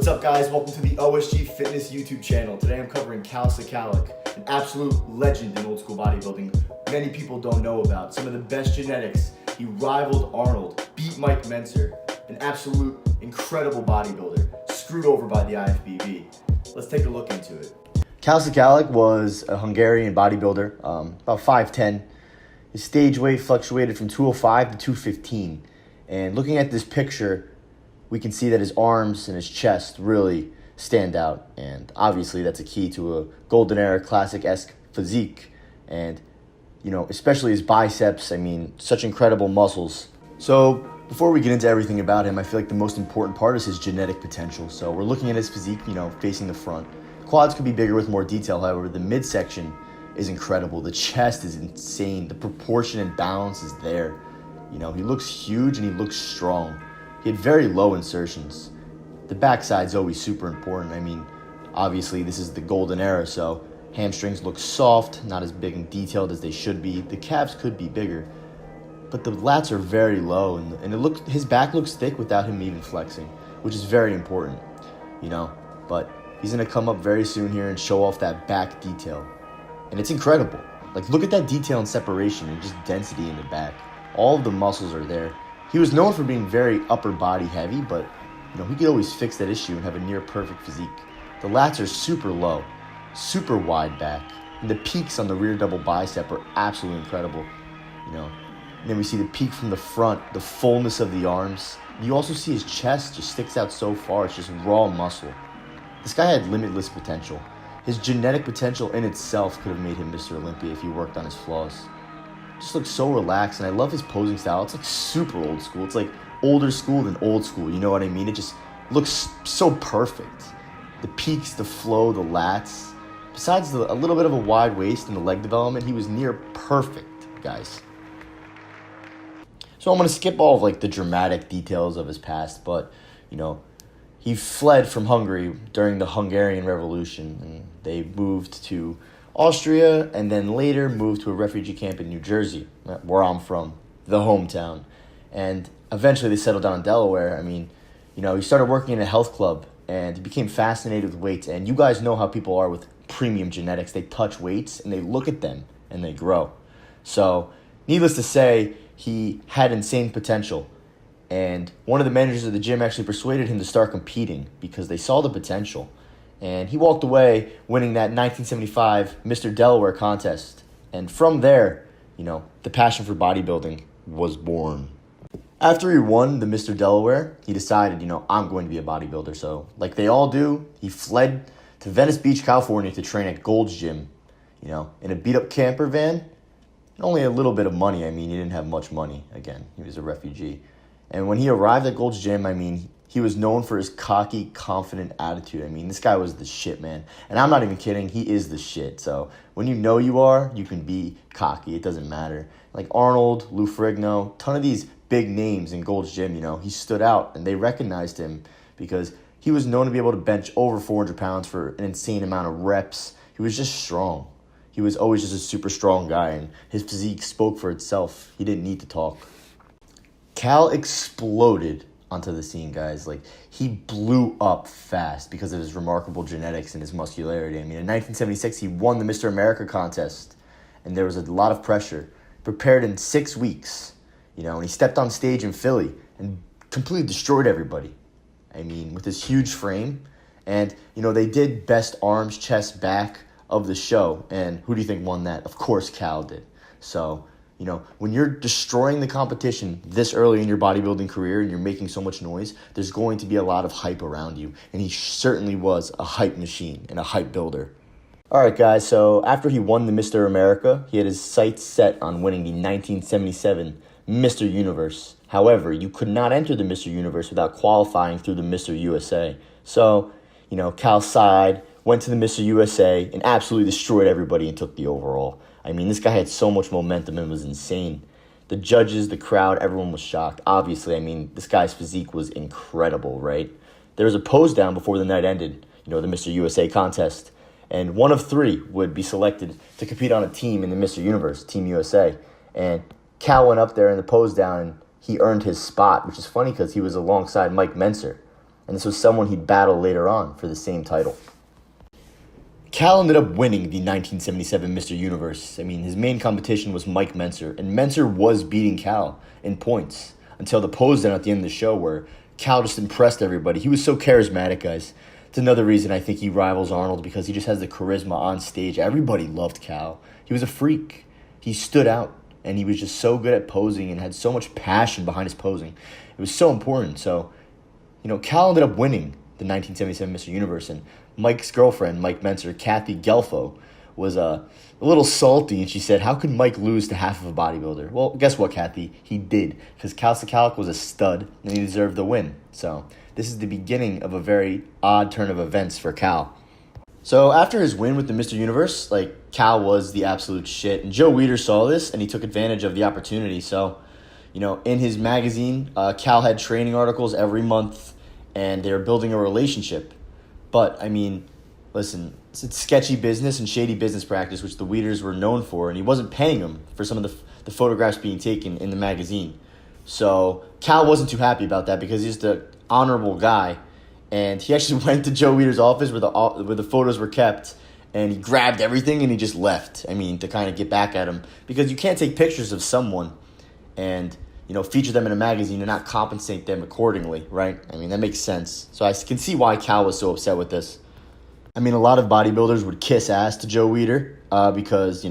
What's up, guys? Welcome to the OSG Fitness YouTube channel. Today I'm covering Cal Sikalik, an absolute legend in old school bodybuilding. Many people don't know about some of the best genetics. He rivaled Arnold, beat Mike Menser, an absolute incredible bodybuilder, screwed over by the IFBB. Let's take a look into it. Cal Sikalik was a Hungarian bodybuilder, about 5'10". His stage weight fluctuated from 205 to 215. And looking at this picture, we can see that his arms and his chest really stand out. And obviously that's a key to a golden era classic-esque physique. And, especially his biceps, such incredible muscles. So before we get into everything about him, I feel like the most important part is his genetic potential. So we're looking at his physique, facing the front. Quads could be bigger with more detail. However, the midsection is incredible. The chest is insane. The proportion and balance is there. He looks huge and he looks strong. He had very low insertions. The backside's always super important. Obviously this is the golden era, so hamstrings look soft, not as big and detailed as they should be. The calves could be bigger, but the lats are very low, and his back looks thick without him even flexing, which is very important, But he's gonna come up very soon here and show off that back detail, and it's incredible. Look at that detail and separation and just density in the back. All of the muscles are there. He was known for being very upper body heavy, but he could always fix that issue and have a near perfect physique. The lats are super low, super wide back, and the peaks on the rear double bicep are absolutely incredible. And then we see the peak from the front, the fullness of the arms. You also see his chest just sticks out so far. It's just raw muscle. This guy had limitless potential. His genetic potential in itself could have made him Mr. Olympia if he worked on his flaws. Just looks so relaxed, and I love his posing style. It's super old school. It's older school than old school, you know what I mean? It just looks so perfect. The peaks, the flow, the lats. Besides a little bit of a wide waist and the leg development, he was near perfect, guys. So I'm going to skip all of the dramatic details of his past, but, he fled from Hungary during the Hungarian Revolution, and they moved to Austria, and then later moved to a refugee camp in New Jersey, where I'm from, the hometown. And eventually they settled down in Delaware. He started working in a health club, and he became fascinated with weights. And you guys know how people are with premium genetics. They touch weights, and they look at them, and they grow. So, needless to say, he had insane potential. And one of the managers of the gym actually persuaded him to start competing because they saw the potential. And he walked away winning that 1975 Mr. Delaware contest. And from there, the passion for bodybuilding was born. After he won the Mr. Delaware, he decided, I'm going to be a bodybuilder. So, like they all do, he fled to Venice Beach, California to train at Gold's Gym, in a beat-up camper van. And only a little bit of money. He didn't have much money. Again, he was a refugee. And when he arrived at Gold's Gym, he was known for his cocky, confident attitude. This guy was the shit, man. And I'm not even kidding. He is the shit. So when you are, you can be cocky. It doesn't matter. Like Arnold, Lou Ferrigno, ton of these big names in Gold's Gym, he stood out. And they recognized him because he was known to be able to bench over 400 pounds for an insane amount of reps. He was just strong. He was always just a super strong guy. And his physique spoke for itself. He didn't need to talk. Cal exploded onto the scene, guys. He blew up fast because of his remarkable genetics and his muscularity. In 1976, he won the Mr. America contest, and there was a lot of pressure. Prepared in 6 weeks, and he stepped on stage in Philly and completely destroyed everybody. With his huge frame. And, they did best arms, chest, back of the show. And who do you think won that? Of course, Cal did. So, when you're destroying the competition this early in your bodybuilding career and you're making so much noise, there's going to be a lot of hype around you. And he certainly was a hype machine and a hype builder. All right, guys, so after he won the Mr. America, he had his sights set on winning the 1977 Mr. Universe. However, you could not enter the Mr. Universe without qualifying through the Mr. USA. So, Cal sighed, went to the Mr. USA, and absolutely destroyed everybody and took the overall. This guy had so much momentum and was insane. The judges, the crowd, everyone was shocked. Obviously, this guy's physique was incredible, right? There was a pose down before the night ended, the Mr. USA contest. And one of 3 would be selected to compete on a team in the Mr. Universe, Team USA. And Cal went up there in the pose down, and he earned his spot, which is funny because he was alongside Mike Menser. and this was someone he'd battle later on for the same title. Cal ended up winning the 1977 Mr. Universe. I mean, his main competition was Mike Menser, and Menser was beating Cal in points until the pose down at the end of the show where Cal just impressed everybody. He was so charismatic, guys. It's another reason I think he rivals Arnold, because he just has the charisma on stage. Everybody loved Cal. He was a freak. He stood out, and he was just so good at posing and had so much passion behind his posing. It was so important. So, Cal ended up winning the 1977 Mr. Universe, and Mike's girlfriend, Mike Menser, Kathy Gelfo, was a little salty, and she said, how could Mike lose to half of a bodybuilder? Well, guess what, Kathy? He did, because Cal Sikalik was a stud, and he deserved the win. So this is the beginning of a very odd turn of events for Cal. So after his win with the Mr. Universe, Cal was the absolute shit, and Joe Weider saw this, and he took advantage of the opportunity. So, in his magazine, Cal had training articles every month, and they were building a relationship. But, listen, it's sketchy business and shady business practice, which the Weeders were known for, and he wasn't paying them for some of the photographs being taken in the magazine. So Cal wasn't too happy about that, because he's the honorable guy, and he actually went to Joe Weider's office where the photos were kept, and he grabbed everything and he just left. To kind of get back at him, because you can't take pictures of someone and feature them in a magazine and not compensate them accordingly, right? That makes sense. So I can see why Cal was so upset with this. A lot of bodybuilders would kiss ass to Joe Weider because,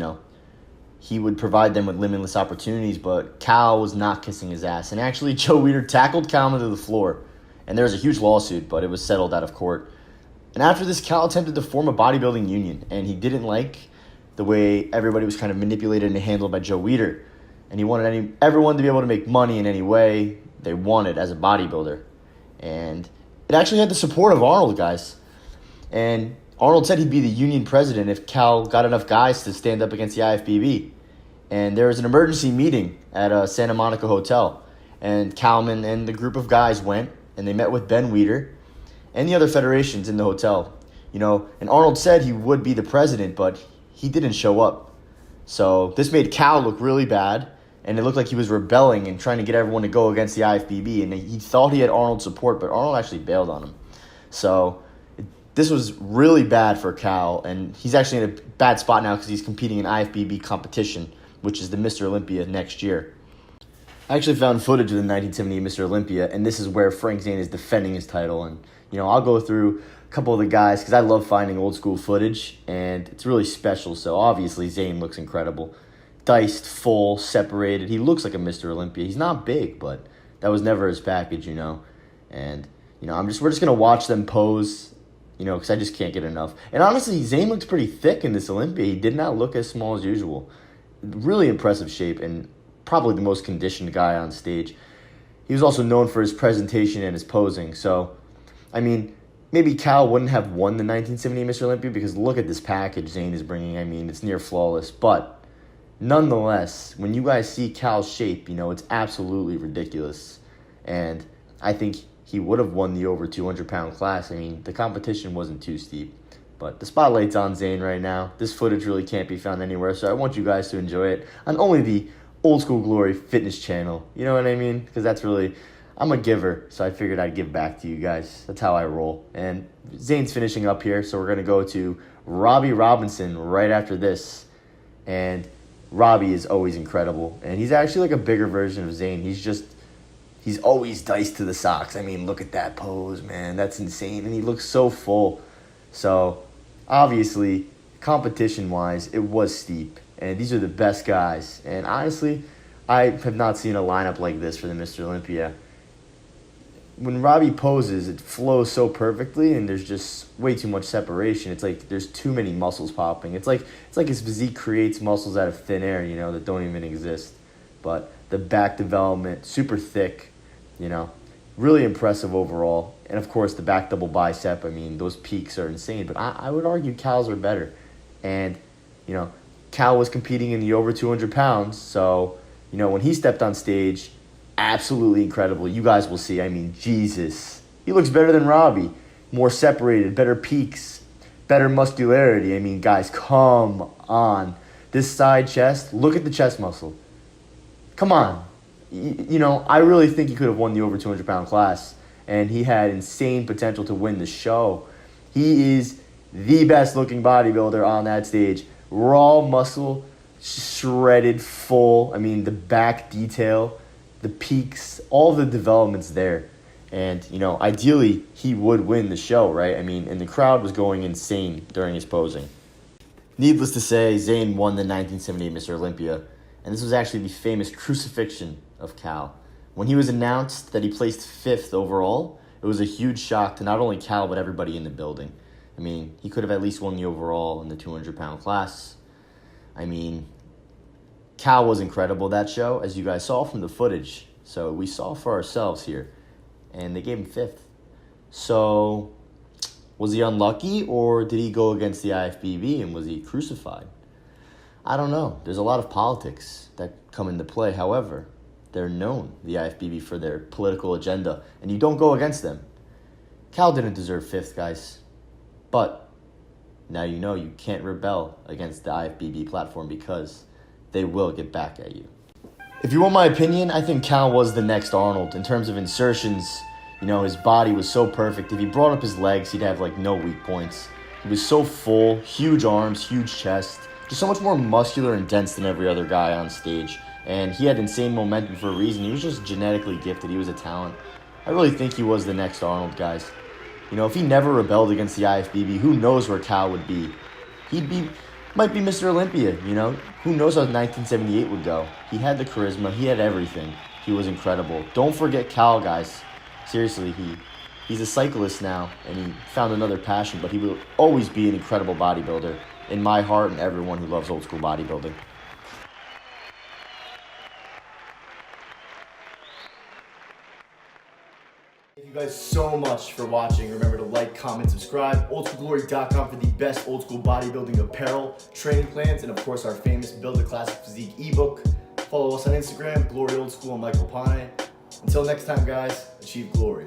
he would provide them with limitless opportunities, but Cal was not kissing his ass. And actually, Joe Weider tackled Cal into the floor, and there was a huge lawsuit, but it was settled out of court. And after this, Cal attempted to form a bodybuilding union, and he didn't like the way everybody was kind of manipulated and handled by Joe Weider. And he wanted everyone to be able to make money in any way they wanted as a bodybuilder. And it actually had the support of Arnold, guys. And Arnold said he'd be the union president if Cal got enough guys to stand up against the IFBB. And there was an emergency meeting at a Santa Monica hotel. And Calman and the group of guys went, and they met with Ben Weider and the other federations in the hotel. And Arnold said he would be the president, but he didn't show up. So this made Cal look really bad. And it looked like he was rebelling and trying to get everyone to go against the IFBB. And he thought he had Arnold's support, but Arnold actually bailed on him. So this was really bad for Cal. And he's actually in a bad spot now because he's competing in IFBB competition, which is the Mr. Olympia next year. I actually found footage of the 1978 Mr. Olympia, and this is where Frank Zane is defending his title. And, I'll go through a couple of the guys because I love finding old school footage, and it's really special. So obviously Zane looks incredible. Diced, full, separated. He looks like a Mr. Olympia. He's not big, but that was never his package, And, we're just going to watch them pose, because I just can't get enough. And honestly, Zane looked pretty thick in this Olympia. He did not look as small as usual. Really impressive shape and probably the most conditioned guy on stage. He was also known for his presentation and his posing. So, maybe Cal wouldn't have won the 1978 Mr. Olympia because look at this package Zane is bringing. It's near flawless. But nonetheless, when you guys see Cal's shape, it's absolutely ridiculous. And I think he would have won the over 200-pound class. The competition wasn't too steep. But the spotlight's on Zane right now. This footage really can't be found anywhere, so I want you guys to enjoy it on only the Old School Glory Fitness channel. You know what I mean? Because that's really, I'm a giver, so I figured I'd give back to you guys. That's how I roll. And Zane's finishing up here, so we're going to go to Robbie Robinson right after this. And Robbie is always incredible. And he's actually like a bigger version of Zane. He's always diced to the socks. Look at that pose, man. That's insane. And he looks so full. So, obviously, competition-wise, it was steep. And these are the best guys. And honestly, I have not seen a lineup like this for the Mr. Olympia. When Robbie poses, it flows so perfectly, and there's just way too much separation. It's like there's too many muscles popping. It's like his physique creates muscles out of thin air, that don't even exist. But the back development, super thick, really impressive overall. And, of course, the back double bicep, those peaks are insane. But I would argue Cal's are better. And, Cal was competing in the over 200 pounds. So, when he stepped on stage, absolutely incredible. You guys will see. Jesus. He looks better than Robbie. More separated, better peaks, better muscularity. Guys, come on. This side chest, look at the chest muscle. Come on. I really think he could have won the over 200-pound class. and he had insane potential to win the show. He is the best looking bodybuilder on that stage. Raw muscle, shredded, full. I mean, the back detail, the peaks, all the developments there. And, ideally, he would win the show, right? I mean, and the crowd was going insane during his posing. Needless to say, Zayn won the 1978 Mr. Olympia, and this was actually the famous crucifixion of Cal. When he was announced that he placed 5th overall, it was a huge shock to not only Cal, but everybody in the building. I mean, he could have at least won the overall in the 200-pound class. I mean, Cal was incredible that show, as you guys saw from the footage. So we saw for ourselves here. And they gave him 5th. So, was he unlucky, or did he go against the IFBB and was he crucified? I don't know. There's a lot of politics that come into play. However, they're known, the IFBB, for their political agenda, and you don't go against them. Cal didn't deserve 5th, guys. But now you know you can't rebel against the IFBB platform because they will get back at you. If you want my opinion, I think Cal was the next Arnold. In terms of insertions, his body was so perfect. If he brought up his legs, he'd have no weak points. He was so full, huge arms, huge chest, just so much more muscular and dense than every other guy on stage. And he had insane momentum for a reason. He was just genetically gifted. He was a talent. I really think he was the next Arnold, guys. If he never rebelled against the IFBB, who knows where Cal would be? Might be Mr. Olympia, Who knows how 1978 would go? He had the charisma. He had everything. He was incredible. Don't forget Cal, guys. Seriously, he's a cyclist now, and he found another passion, but he will always be an incredible bodybuilder in my heart and everyone who loves old school bodybuilding. Thank you guys so much for watching. Remember to like, comment, subscribe. OldSchoolGlory.com for the best old school bodybuilding apparel, training plans, and of course our famous Build a Classic Physique ebook. Follow us on Instagram, Glory Old School and Michael Pane. Until next time, guys, achieve glory.